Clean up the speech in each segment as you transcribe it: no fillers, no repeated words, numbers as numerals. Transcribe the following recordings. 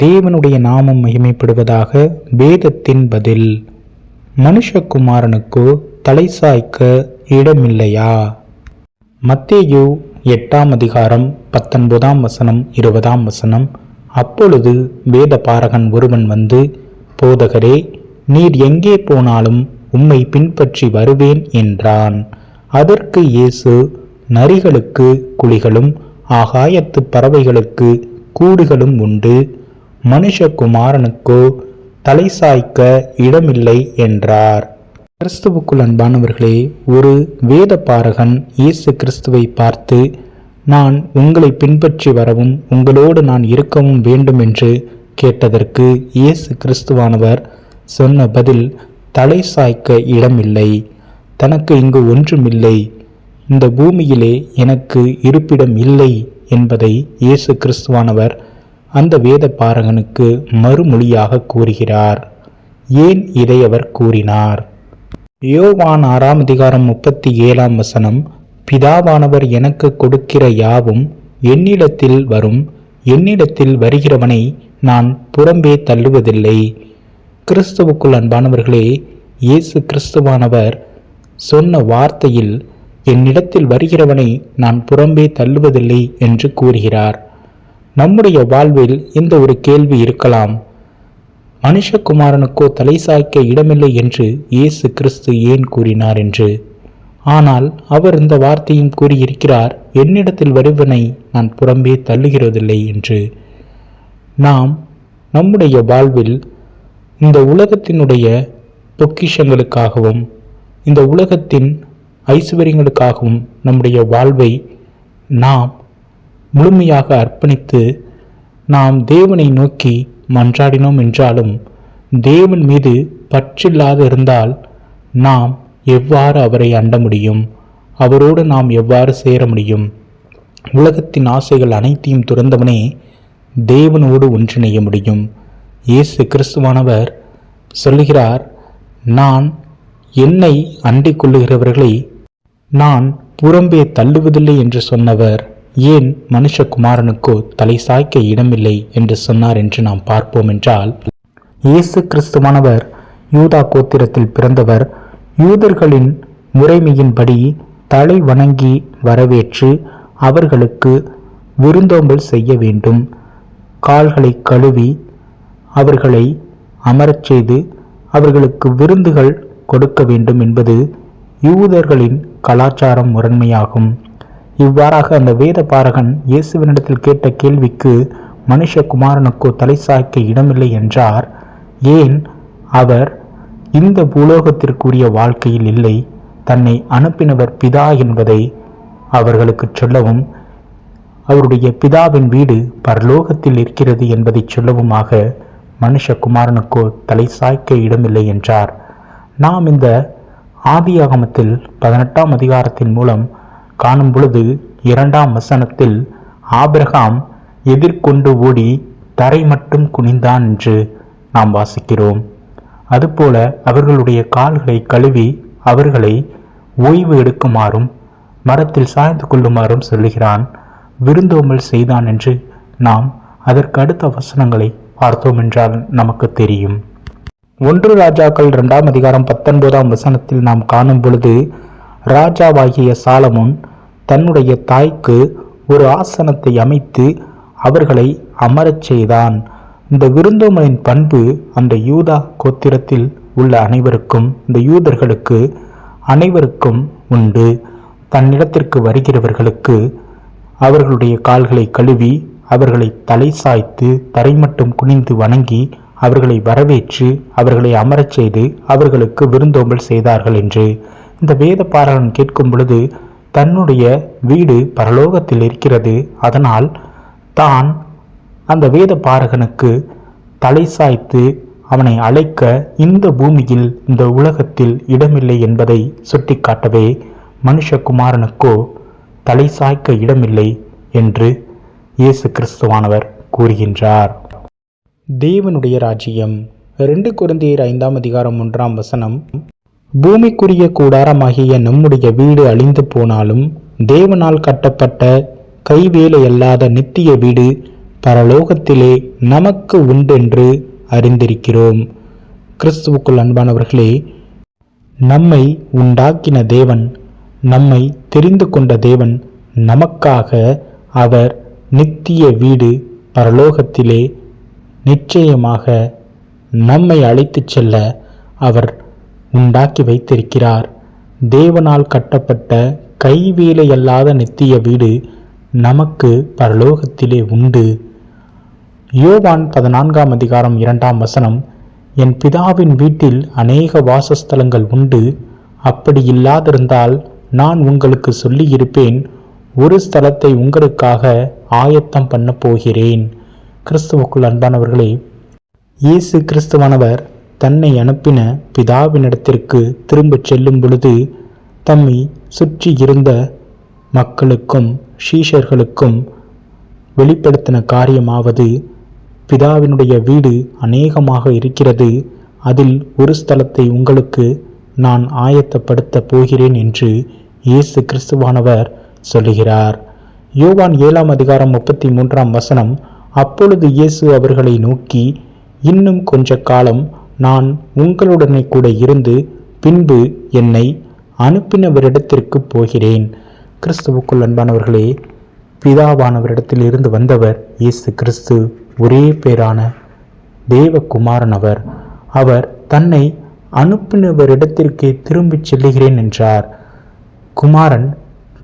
தேவனுடைய நாமம் மகிமைப்படுவதாக. வேதத்தின் பதில்: மனுஷகுமாரனுக்கோ தலை சாய்க்க இடமில்லையா? மத்தேயு 8ஆம் அதிகாரம் 19ஆம் வசனம் 20ஆம் வசனம். அப்பொழுது வேத பாரகன் ஒருவன் வந்து, போதகரே, நீர் எங்கே போனாலும் உம்மை பின்பற்றி வருவேன் என்றான். அதற்கு இயேசு, நரிகளுக்கு குழிகளும் ஆகாயத்து பறவைகளுக்கு கூடுகளும் உண்டு, மனுஷகுமாரனுக்கோ தலை சாய்க்க இடமில்லை என்றார். கிறிஸ்துவுக்குள் அன்பானவர்களே, ஒரு வேத பாரகன் இயேசு கிறிஸ்துவை பார்த்து, நான் உங்களை பின்பற்றி வரவும் உங்களோடு நான் இருக்கவும் வேண்டும் என்று கேட்டதற்கு இயேசு கிறிஸ்துவானவர் சொன்ன பதில், தலை சாய்க்க இடமில்லை, தனக்கு இங்கு ஒன்றுமில்லை, இந்த பூமியிலே எனக்கு இருப்பிடம் இல்லை என்பதை இயேசு கிறிஸ்துவானவர் அந்த வேத பாரகனுக்கு மறுமொழியாக கூறுகிறார். ஏன் இதை அவர் கூறினார்? யோவான் 6ஆம் அதிகாரம் 37ஆம் வசனம். பிதாவானவர் எனக்கு கொடுக்கிற யாவும் என்னிடத்தில் வரும், என்னிடத்தில் வருகிறவனை நான் புறம்பே தள்ளுவதில்லை. கிறிஸ்துவுக்குள் அன்பானவர்களே, இயேசு கிறிஸ்துவானவர் சொன்ன வார்த்தையில் என்னிடத்தில் வருகிறவனை நான் புறம்பே தள்ளுவதில்லை என்று கூறுகிறார். நம்முடைய வாழ்வில் இந்த ஒரு கேள்வி இருக்கலாம்: மனுஷகுமாரனுக்கோ தலை சாய்க்க இடமில்லை என்று இயேசு கிறிஸ்து ஏன் கூறினார் என்று. ஆனால் அவர் இந்த வார்த்தையும் கூறியிருக்கிறார், என்னிடத்தில் வருவனை நான் புறம்பே தள்ளுகிறதில்லை என்று. நாம் நம்முடைய வாழ்வில் இந்த உலகத்தினுடைய பொக்கிஷங்களுக்காகவும் இந்த உலகத்தின் ஐஸ்வர்யங்களுக்காகவும் நம்முடைய வாழ்வை நாம் முழுமையாக அர்ப்பணித்து நாம் தேவனை நோக்கி மன்றாடினோம் என்றாலும், தேவன் மீது பற்றில்லாத இருந்தால் நாம் எவ்வாறு அவரை அண்ட முடியும்? அவரோடு நாம் எவ்வாறு சேர முடியும்? உலகத்தின் ஆசைகள் அனைத்தையும் துறந்தவனே தேவனோடு ஒன்றிணைய முடியும். இயேசு கிறிஸ்துவானவர் சொல்லுகிறார், நான் என்னை அண்டிக் கொள்ளுகிறவர்களை நான் புறம்பே தள்ளுவதில்லை என்று சொன்னவர் ஏன் மனுஷகுமாரனுக்கோ தலை சாய்க்க இடமில்லை என்று சொன்னார் என்று நாம் பார்ப்போம் என்றால், இயேசு கிறிஸ்துவானவர் யூதா கோத்திரத்தில் பிறந்தவர். யூதர்களின் முறைமையின்படி தலை வணங்கி வரவேற்று அவர்களுக்கு விருந்தோம்பல் செய்ய வேண்டும். கால்களை கழுவி அவர்களை அமரச் செய்து அவர்களுக்கு விருந்துகள் கொடுக்க வேண்டும் என்பது யூதர்களின் கலாச்சாரம் முறைமையாகும். இவ்வாறாக அந்த வேத பாரகன் இயேசுவினிடத்தில் கேட்ட கேள்விக்கு மனுஷகுமாரனுக்கோ தலை சாய்க்க இடமில்லை என்றார். ஏன்? அவர் இந்த பூலோகத்திற்குரிய வாழ்க்கையில் இல்லை, தன்னை அனுப்பினவர் பிதா என்பதை அவர்களுக்கு சொல்லவும், அவருடைய பிதாவின் வீடு பரலோகத்தில் இருக்கிறது என்பதை சொல்லவுமாக மனுஷகுமாரனுக்கோ தலை சாய்க்க இடமில்லை என்றார். நாம் இந்த ஆதியாகமத்தில் 18ஆம் அதிகாரத்தின் மூலம் காணும் பொழுது 2ஆம் வசனத்தில் ஆபிரகாம் எதிர்கொண்டு ஓடி தரை மட்டும் குனிந்தான் என்று நாம் வாசிக்கிறோம். அதுபோல அவர்களுடைய கால்களை கழுவி அவர்களை ஓய்வு எடுக்குமாறும் மரத்தில் சாய்ந்து கொள்ளுமாறும் சொல்லுகிறான். விருந்தோம்பல் செய்தான் என்று நாம் அதற்கு அடுத்த வசனங்களை பார்த்தோம் என்றால் நமக்கு தெரியும். 1 ராஜாக்கள் 2ஆம் அதிகாரம் 19ஆம் வசனத்தில் நாம் காணும் பொழுது, ராஜாவாகிய சாலமோன் தன்னுடைய தாய்க்கு ஒரு ஆசனத்தை அமைத்து அவர்களை அமரச் செய்தான். இந்த விருந்தோம்பலின் பண்பு அந்த யூதா கோத்திரத்தில் உள்ள அனைவருக்கும், இந்த யூதர்களுக்கு அனைவருக்கும் உண்டு. தன்னிடத்திற்கு வருகிறவர்களுக்கு அவர்களுடைய கால்களை கழுவி அவர்களை தலை சாய்த்து தரை மட்டும் குனிந்து வணங்கி அவர்களை வரவேற்று அவர்களை அமரச் செய்து அவர்களுக்கு விருந்தோம்பல் செய்தார்கள் என்று இந்த வேத பாரகன் கேட்கும் பொழுது, தன்னுடைய வீடு பரலோகத்தில் இருக்கிறது, அதனால் தான் அந்த வேத பாரகனுக்கு தலை சாய்த்து அவனை அழைக்க இந்த பூமியில் இந்த உலகத்தில் இடமில்லை என்பதை சுட்டிக்காட்டவே மனுஷகுமாரனுக்கோ தலை சாய்க்க இடமில்லை என்று இயேசு கிறிஸ்துவானவர் கூறுகின்றார். தேவனுடைய ராஜ்யம் 2 கொரிந்தியர் 5ஆம் அதிகாரம் 1ஆம் வசனம். பூமிக்குரிய கூடாரமாகிய நம்முடைய வீடு அழிந்து போனாலும் தேவனால் கட்டப்பட்ட கைவேலை அல்லாத நித்திய வீடு பரலோகத்திலே நமக்கு உண்டென்று அறிந்திருக்கிறோம். கிறிஸ்துவுக்குள் அன்பானவர்களே, நம்மை உண்டாக்கின தேவன், நம்மை தெரிந்து கொண்ட தேவன், நமக்காக அவர் நித்திய வீடு பரலோகத்திலே நிச்சயமாக நம்மை அழைத்துச் செல்ல அவர் உண்டாக்கி வைத்திருக்கிறார். தேவனால் கட்டப்பட்ட கைவேலையல்லாத நித்திய வீடு நமக்கு பரலோகத்திலே உண்டு. யோவான் 14ஆம் அதிகாரம் 2ஆம் வசனம், என் பிதாவின் வீட்டில் அநேக வாசஸ்தலங்கள் உண்டு, அப்படி இல்லாதிருந்தால் நான் உங்களுக்கு சொல்லியிருப்பேன், ஒரு ஸ்தலத்தை உங்களுக்காக ஆயத்தம் பண்ண போகிறேன். கிறிஸ்துவுக்குள் அன்பானவர்களே, இயேசு கிறிஸ்துவானவர் தன்னை அனுப்பின பிதாவினிடத்திற்கு திரும்பச் செல்லும் பொழுது தம்மை சுற்றி இருந்த மக்களுக்கும் சீஷர்களுக்கும் வெளிப்படுத்தின காரியமாவது, பிதாவினுடைய வீடு அநேகமாக இருக்கிறது, அதில் ஒரு ஸ்தலத்தை உங்களுக்கு நான் ஆயத்தப்படுத்த போகிறேன் என்று இயேசு கிறிஸ்துவானவர் சொல்லுகிறார். யோவான் 7ஆம் அதிகாரம் 33ஆம் வசனம், அப்பொழுது இயேசு அவர்களை நோக்கி, இன்னும் கொஞ்ச காலம் நான் உங்களுடனே கூட இருந்து பின்பு என்னை அனுப்பினவரிடத்திற்கு போகிறேன். கிறிஸ்துவுக்குள் அன்பானவர்களே, பிதாவானவரிடத்தில் இருந்து வந்தவர் இயேசு கிறிஸ்து, ஒரே பேரான தேவகுமாரன். அவர் தன்னை அனுப்பினவரிடத்திற்கே திரும்பிச் செல்லுகிறேன் என்றார். குமாரன்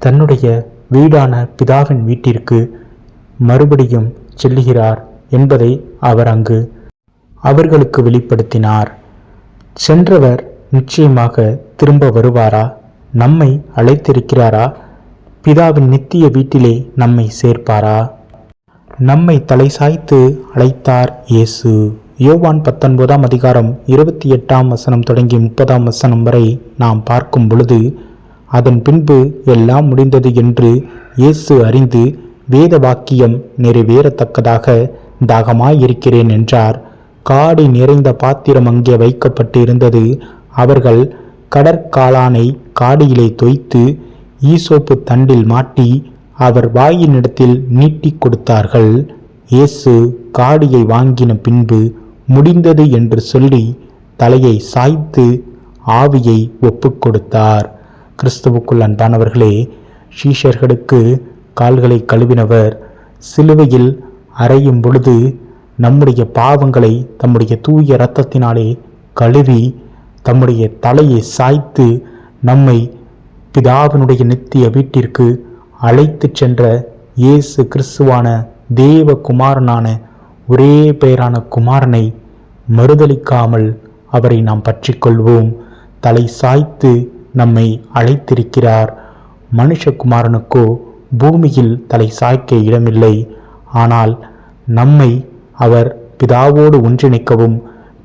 தன்னுடைய வீடான பிதாவின் வீட்டிற்கு மறுபடியும் செல்லுகிறார் என்பதை அவர் அங்கு அவர்களுக்கு வெளிப்படுத்தினார். சென்றவர் நிச்சயமாக திரும்ப வருவாரா? நம்மை அழைத்திருக்கிறாரா? பிதாவின் நித்திய வீட்டிலே நம்மை சேர்ப்பாரா? நம்மை தலை சாய்த்து அழைத்தார் இயேசு. யோவான் 19ஆம் அதிகாரம் 28ஆம் வசனம் தொடங்கி 30ஆம் வசனம் வரை நாம் பார்க்கும் பொழுது, அதன் பின்பு எல்லாம் முடிந்தது என்று இயேசு அறிந்து வேத வாக்கியம் நிறைவேறத்தக்கதாக தாகமாயிருக்கிறேன் என்றார். காடி நிறைந்த பாத்திரம் அங்கே வைக்கப்பட்டு இருந்தது. அவர்கள் கடற்காளானை காடியிலே தோய்த்து ஈசோப்பு தண்டில் மாட்டி அவர் வாயினிடத்தில் நீட்டி கொடுத்தார்கள். இயேசு காடியை வாங்கின பின்பு முடிந்தது என்று சொல்லி தலையை சாய்த்து ஆவியை ஒப்புக் கொடுத்தார். கிறிஸ்துவுக்குள் அன்பானவர்களே, சீஷர்களுக்கு கால்களை கழுவினவர் சிலுவையில் அறையும் பொழுது நம்முடைய பாவங்களை தம்முடைய தூய இரத்தத்தினாலே கழுவி தம்முடைய தலையை சாய்த்து நம்மை பிதாவினுடைய நித்திய வீட்டிற்கு அழைத்து சென்ற இயேசு கிறிஸ்துவான தேவ குமாரனான ஒரே பெயரான குமாரனை மறுதலிக்காமல் அவரை நாம் பற்றி கொள்வோம். தலை சாய்த்து நம்மை அழைத்திருக்கிறார். மனுஷகுமாரனுக்கோ பூமியில் தலை சாய்க்க இடமில்லை. ஆனால் நம்மை அவர் பிதாவோடு ஒன்றிணைக்கவும்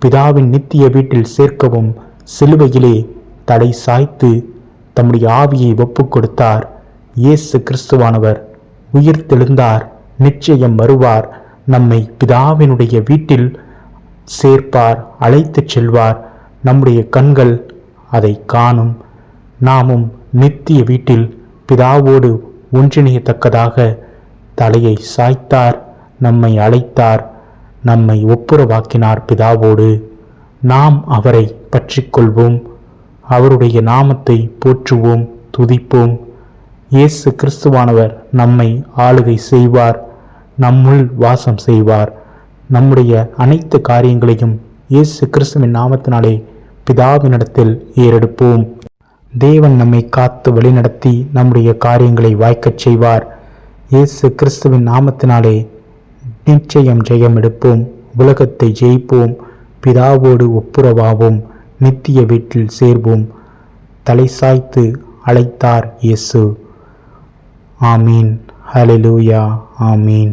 பிதாவின் நித்திய வீட்டில் சேர்க்கவும் சிலுவையிலே தலை சாய்த்து தம்முடைய ஆவியை ஒப்புக் கொடுத்தார். இயேசு கிறிஸ்துவானவர் உயிர் தெழுந்தார், நிச்சயம் வருவார், நம்மை பிதாவினுடைய வீட்டில் சேர்ப்பார், அழைத்துச் செல்வார். நம்முடைய கண்கள் அதை காணும். நாமும் நித்திய வீட்டில் பிதாவோடு ஒன்றிணையத்தக்கதாக தலையை சாய்த்தார், நம்மை அழைத்தார், நம்மை ஒப்புரவாக்கினார் பிதாவோடு. நாம் அவரை பற்றிக்கொள்வோம், அவருடைய நாமத்தை போற்றுவோம், துதிப்போம். இயேசு கிறிஸ்துவானவர் நம்மை ஆளுகை செய்வார், நம்முள் வாசம் செய்வார். நம்முடைய அனைத்து காரியங்களையும் இயேசு கிறிஸ்துவின் நாமத்தினாலே பிதாவினிடத்தில் ஏறெடுப்போம். தேவன் நம்மை காத்து வழிநடத்தி நம்முடைய காரியங்களை வாய்க்கச் செய்வார். இயேசு கிறிஸ்துவின் நாமத்தினாலே நிச்சயம் ஜெயம் எடுப்போம், உலகத்தை ஜெயிப்போம், பிதாவோடு ஒப்புரவாவோம், நித்திய வீட்டில் சேர்வோம். தலை சாய்த்து அழைத்தார் இயேசு. ஆமீன். ஹல்லேலூயா. ஆமீன்.